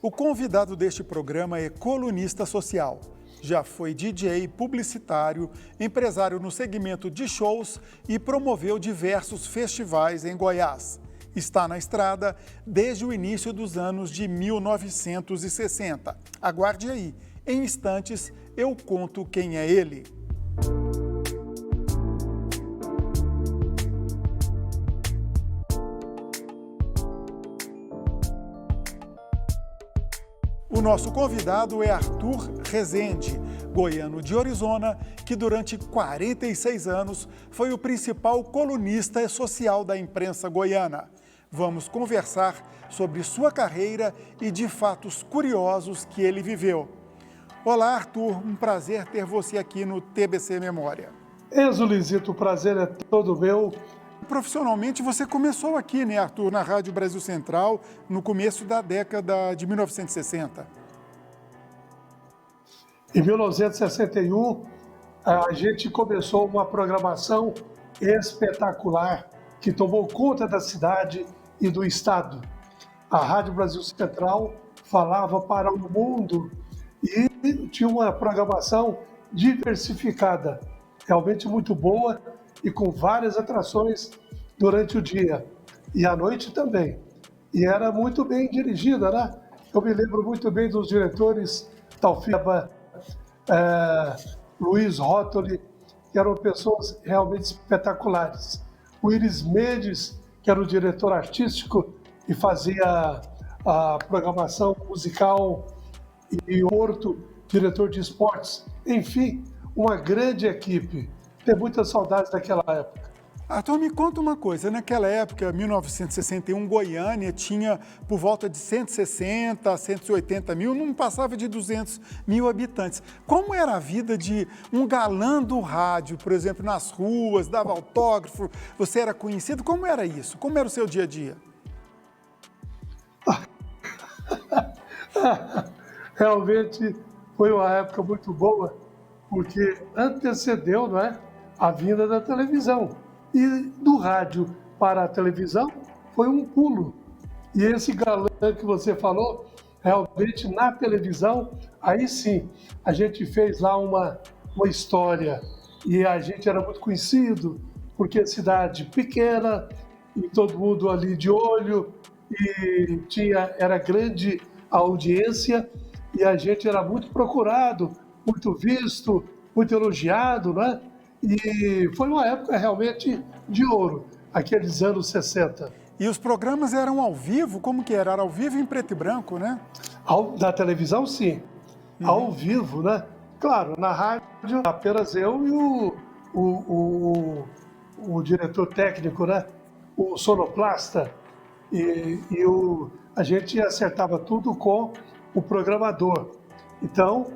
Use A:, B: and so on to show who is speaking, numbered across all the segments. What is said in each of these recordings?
A: O convidado deste programa é colunista social. Já foi DJ, publicitário, empresário no segmento de shows e promoveu diversos festivais em Goiás. Está na estrada desde o início dos anos de 1960. Aguarde aí, em instantes eu conto quem é ele. O nosso convidado é Arthur Rezende, goiano de Orizona, que durante 46 anos foi o principal colunista social da imprensa goiana. Vamos conversar sobre sua carreira e de fatos curiosos que ele viveu. Olá, Arthur, um prazer ter você aqui no TBC Memória.
B: Enzo Lizito, o prazer é todo meu.
A: Profissionalmente, você começou aqui, né, Arthur, na Rádio Brasil Central, no começo da década de 1960.
B: Em 1961, a gente começou uma programação espetacular que tomou conta da cidade e do estado. A Rádio Brasil Central falava para o mundo e tinha uma programação diversificada, realmente muito boa e com várias atrações durante o dia e à noite também. E era muito bem dirigida, né? Eu me lembro muito bem dos diretores Talfiba, Luiz Rótoli, que eram pessoas realmente espetaculares. O Iris Mendes, que era o diretor artístico e fazia a programação musical, e o Porto, diretor de esportes. Enfim, uma grande equipe. Tenho muitas saudades daquela época.
A: Arthur, me conta uma coisa. Naquela época, 1961, Goiânia tinha por volta de 160 a 180 mil, não passava de 200 mil habitantes. Como era a vida de um galã do rádio, por exemplo, nas ruas, dava autógrafo, você era conhecido? Como era isso? Como era o seu dia a dia?
B: Realmente foi uma época muito boa, porque antecedeu, não é, a vinda da televisão. E do rádio para a televisão foi um pulo. E esse galã que você falou, realmente na televisão, aí sim, a gente fez lá uma história. E a gente era muito conhecido, porque a cidade pequena, e todo mundo ali de olho, e era grande a audiência, e a gente era muito procurado, muito visto, muito elogiado, né? E foi uma época realmente de ouro, aqueles anos 60.
A: E os programas eram ao vivo? Como que era? Era ao vivo em preto e branco, né?
B: Da televisão, sim. Ao vivo, né? Claro, na rádio, apenas eu e o diretor técnico, né? O sonoplasta. A gente acertava tudo com o programador. Então,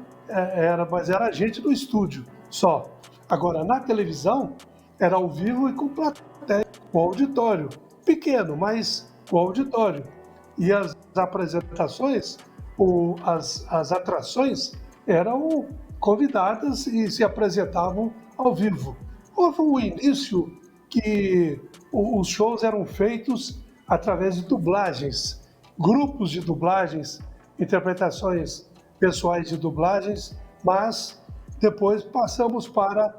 B: mas era a gente no estúdio só. Agora, na televisão, era ao vivo e com plateia, com auditório. Pequeno, mas com auditório. E as apresentações, as atrações, eram convidadas e se apresentavam ao vivo. Houve um início que os shows eram feitos através de dublagens, grupos de dublagens, interpretações pessoais de dublagens, mas depois passamos para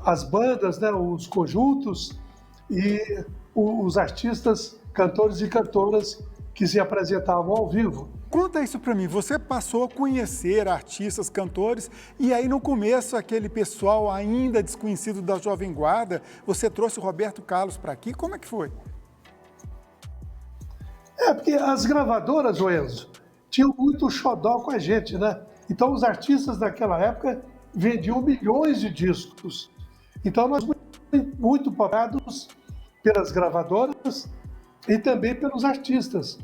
B: as bandas, né, os conjuntos e os artistas, cantores e cantoras que se apresentavam ao vivo.
A: Conta isso para mim. Você passou a conhecer artistas, cantores, e aí no começo, aquele pessoal ainda desconhecido da Jovem Guarda, você trouxe o Roberto Carlos para aqui. Como é que foi?
B: Porque as gravadoras, Enzo, tinham muito xodó com a gente, né? Então os artistas daquela época vendiam milhões de discos. Então nós fomos muito pagados pelas gravadoras e também pelos artistas.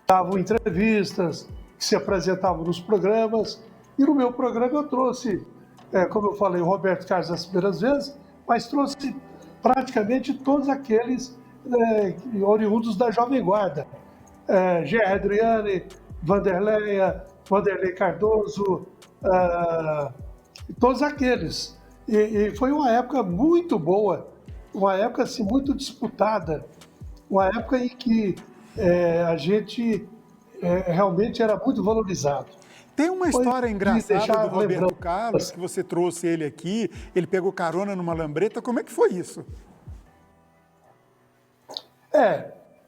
B: Davam entrevistas, que se apresentavam nos programas. E no meu programa eu trouxe, como eu falei, o Roberto Carlos as primeiras vezes, mas trouxe praticamente todos aqueles oriundos da Jovem Guarda. Gerry Adriane, Vanderlei Cardoso, todos aqueles. E foi uma época muito boa, uma época assim, muito disputada, uma época em que a gente realmente era muito valorizado.
A: Tem uma história engraçada do Roberto
B: lembrando.
A: Carlos, que você trouxe ele aqui, ele pegou carona numa lambreta, como é que foi isso?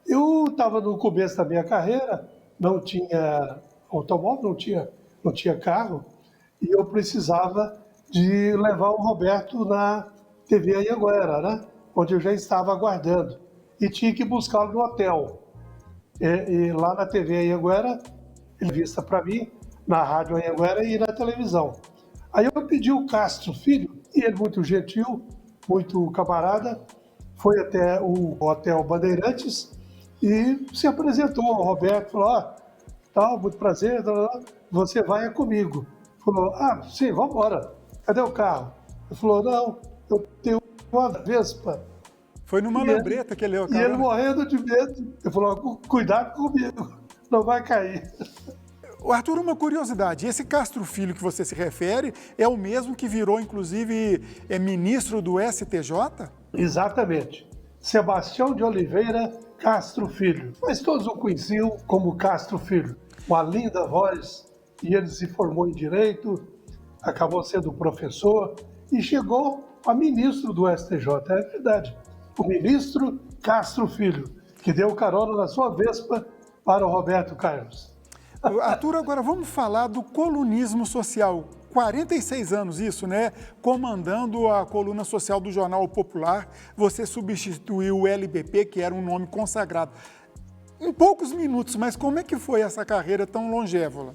B: Eu estava no começo da minha carreira, não tinha automóvel, não tinha carro, e eu precisava de levar o Roberto na TV Anhanguera, né? Onde eu já estava aguardando, e tinha que buscá-lo no hotel. E lá na TV Anhanguera, ele vista para mim, na rádio Anhanguera e na televisão. Aí eu pedi o Castro Filho, e ele muito gentil, muito camarada, foi até o Hotel Bandeirantes e se apresentou ao Roberto, falou, tal, muito prazer, você vai comigo. Falou, sim, vamos embora, cadê o carro? Ele falou, não, eu tenho uma Vespa.
A: Foi numa lambreta que ele leu a carona.
B: E ele morrendo de medo, ele falou, cuidado comigo, não vai cair.
A: Arthur, uma curiosidade, esse Castro Filho que você se refere é o mesmo que virou, inclusive, ministro do STJ?
B: Exatamente. Sebastião de Oliveira Castro Filho. Mas todos o conheciam como Castro Filho. Uma linda voz, e ele se formou em Direito, acabou sendo professor e chegou a ministro do STJ. É verdade. O ministro Castro Filho, que deu carona na sua Vespa para o Roberto Carlos.
A: Arthur, agora vamos falar do colunismo social. 46 anos isso, né? Comandando a coluna social do Jornal Popular, você substituiu o LBP, que era um nome consagrado. Em poucos minutos, mas como é que foi essa carreira tão longeva?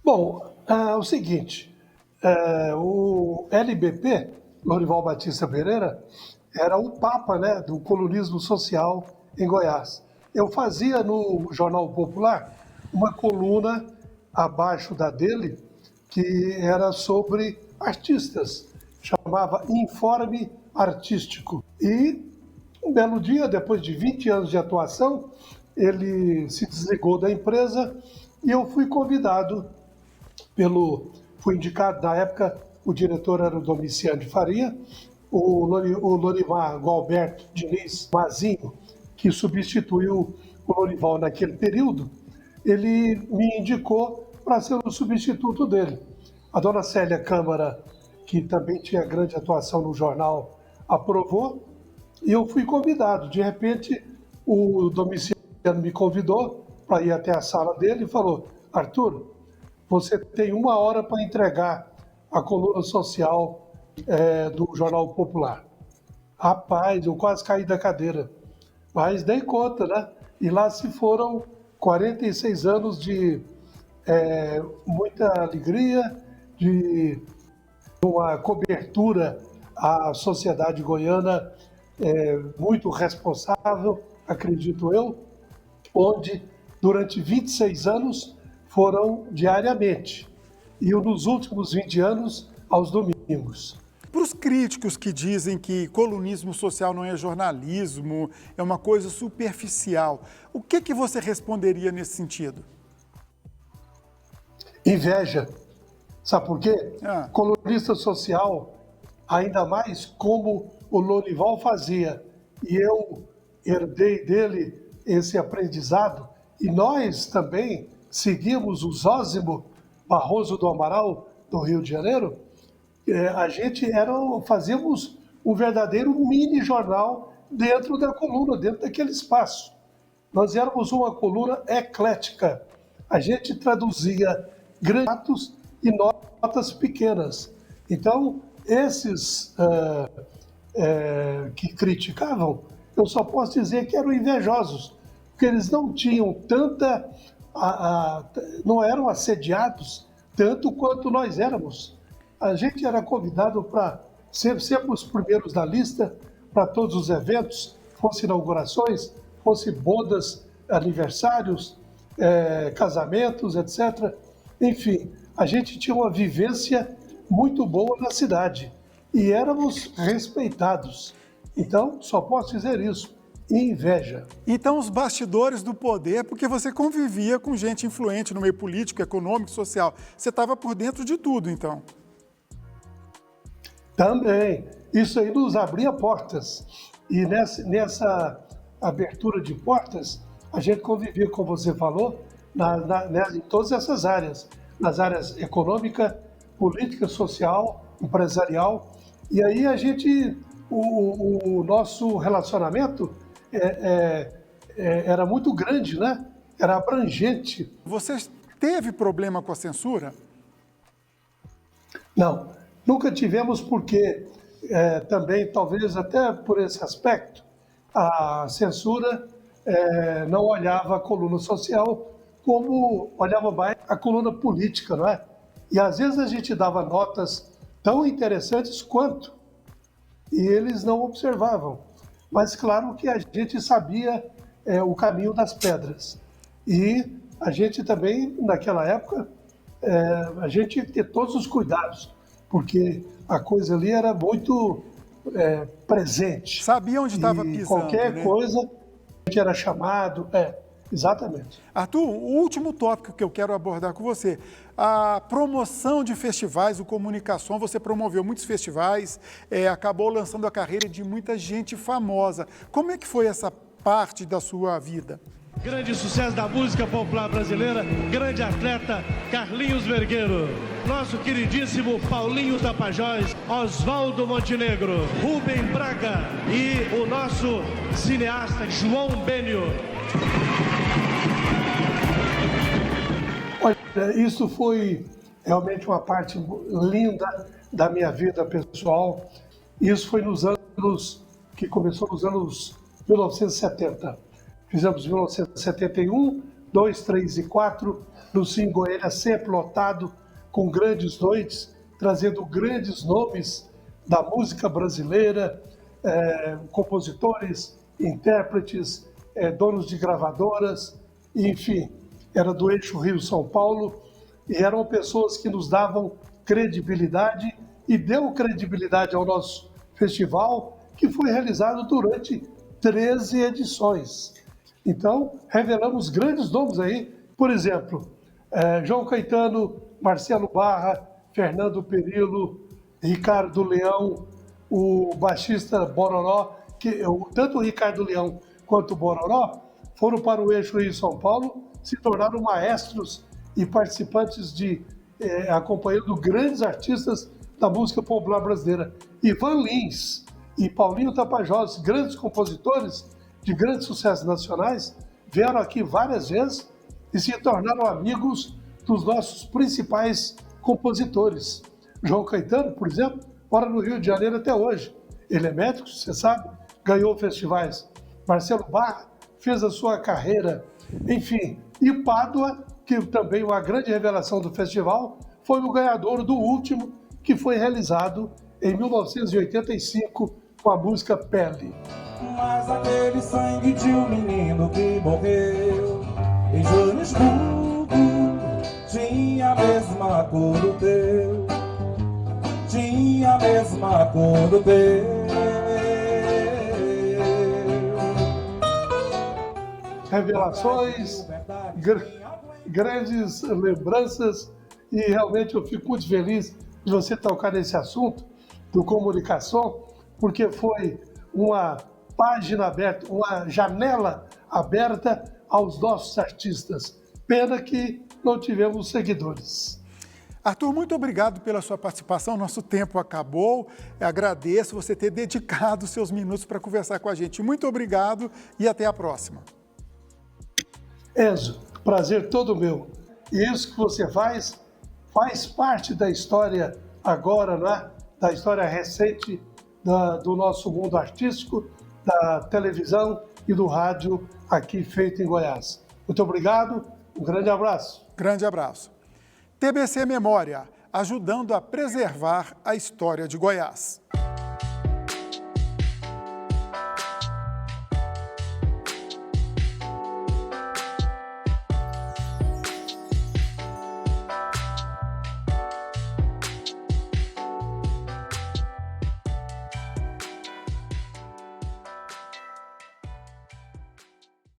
B: Bom, é o seguinte, o LBP, Lorival Batista Pereira, era o papa, né, do colunismo social em Goiás. Eu fazia no Jornal Popular uma coluna abaixo da dele, que era sobre artistas, chamava Informe Artístico. E um belo dia, depois de 20 anos de atuação, ele se desligou da empresa e eu fui convidado fui indicado, na época o diretor era o Domiciano de Faria, o Lorimar Gualberto Diniz Mazinho, que substituiu o Lorival naquele período, ele me indicou para ser o substituto dele. A dona Célia Câmara, que também tinha grande atuação no jornal, aprovou e eu fui convidado. De repente, o Domiciano me convidou para ir até a sala dele e falou, Arthur, você tem 1 hora para entregar a coluna social do Jornal Popular. Rapaz, eu quase caí da cadeira, mas dei conta, né? E lá se foram 46 anos de muita alegria, de uma cobertura à sociedade goiana muito responsável, acredito eu, onde durante 26 anos foram diariamente e nos últimos 20 anos aos domingos.
A: Para os críticos que dizem que colunismo social não é jornalismo, é uma coisa superficial, o que você responderia nesse sentido?
B: Inveja. Sabe por quê? Colunista social, ainda mais como o Lorival fazia, e eu herdei dele esse aprendizado, e nós também seguimos o Zósimo Barroso do Amaral, do Rio de Janeiro, a gente fazíamos um verdadeiro mini jornal dentro da coluna, dentro daquele espaço. Nós éramos uma coluna eclética. A gente traduzia grandes fatos e notas pequenas. Então, esses que criticavam, eu só posso dizer que eram invejosos, porque eles não tinham não eram assediados tanto quanto nós éramos. A gente era convidado para ser sempre os primeiros da lista para todos os eventos, fosse inaugurações, fosse bodas, aniversários, casamentos, etc. Enfim, a gente tinha uma vivência muito boa na cidade e éramos respeitados. Então, só posso dizer isso, inveja.
A: Então, os bastidores do poder, porque você convivia com gente influente no meio político, econômico, social. Você estava por dentro de tudo, então.
B: Também. Isso aí nos abria portas. E nessa abertura de portas, a gente convivia, como você falou, em todas essas áreas, nas áreas econômica, política, social, empresarial. E aí o nosso relacionamento era muito grande, né? Era abrangente.
A: Você teve problema com a censura?
B: Não, nunca tivemos, porque também, talvez até por esse aspecto, a censura não olhava a coluna social como olhava mais a coluna política, não é? E às vezes a gente dava notas tão interessantes quanto, e eles não observavam. Mas claro que a gente sabia o caminho das pedras. E a gente também, naquela época, a gente tinha que ter todos os cuidados, porque a coisa ali era muito presente.
A: Sabia onde estava pisando,
B: qualquer
A: né?
B: coisa, a gente era chamado. Exatamente.
A: Arthur, o último tópico que eu quero abordar com você, a promoção de festivais, o Comunicação, você promoveu muitos festivais, acabou lançando a carreira de muita gente famosa. Como é que foi essa parte da sua vida?
C: Grande sucesso da música popular brasileira, grande atleta Carlinhos Vergueiro, nosso queridíssimo Paulinho Tapajós, Oswaldo Montenegro, Rubem Braga e o nosso cineasta João Bênio.
B: Olha, isso foi realmente uma parte linda da minha vida pessoal. Isso foi que começou nos anos 1970. Fizemos 1971, 2, 3 e 4, no Cine Goiânia, sempre lotado, com grandes noites, trazendo grandes nomes da música brasileira, compositores, intérpretes, donos de gravadoras, enfim, era do eixo Rio-São Paulo, e eram pessoas que nos davam credibilidade e deu credibilidade ao nosso festival, que foi realizado durante 13 edições. Então, revelamos grandes nomes aí, por exemplo, João Caetano, Marcelo Barra, Fernando Perillo, Ricardo Leão, o baixista Bororó, tanto o Ricardo Leão quanto o Bororó foram para o eixo Rio-São Paulo, se tornaram maestros e participantes acompanhando grandes artistas da música popular brasileira. Ivan Lins e Paulinho Tapajós, grandes compositores de grandes sucessos nacionais, vieram aqui várias vezes e se tornaram amigos dos nossos principais compositores. João Caetano, por exemplo, mora no Rio de Janeiro até hoje. Ele é médico, você sabe, ganhou festivais. Marcelo Barra fez a sua carreira, enfim. E Pádua, que também é uma grande revelação do festival, foi o ganhador do último, que foi realizado em 1985 com a música Pele.
D: Mas aquele sangue de um menino que morreu em Joanesburgo tinha a mesma cor do teu, tinha a mesma cor do teu.
B: Revelações, grandes lembranças, e realmente eu fico muito feliz de você tocar nesse assunto do Comunicação, porque foi uma página aberta, uma janela aberta aos nossos artistas. Pena que não tivemos seguidores.
A: Arthur, muito obrigado pela sua participação, nosso tempo acabou, eu agradeço você ter dedicado seus minutos para conversar com a gente. Muito obrigado e até a próxima.
B: Enzo, prazer todo meu. E isso que você faz parte da história agora, né? Da história recente do nosso mundo artístico, da televisão e do rádio aqui feito em Goiás. Muito obrigado, um grande abraço.
A: Grande abraço. TBC Memória, ajudando a preservar a história de Goiás.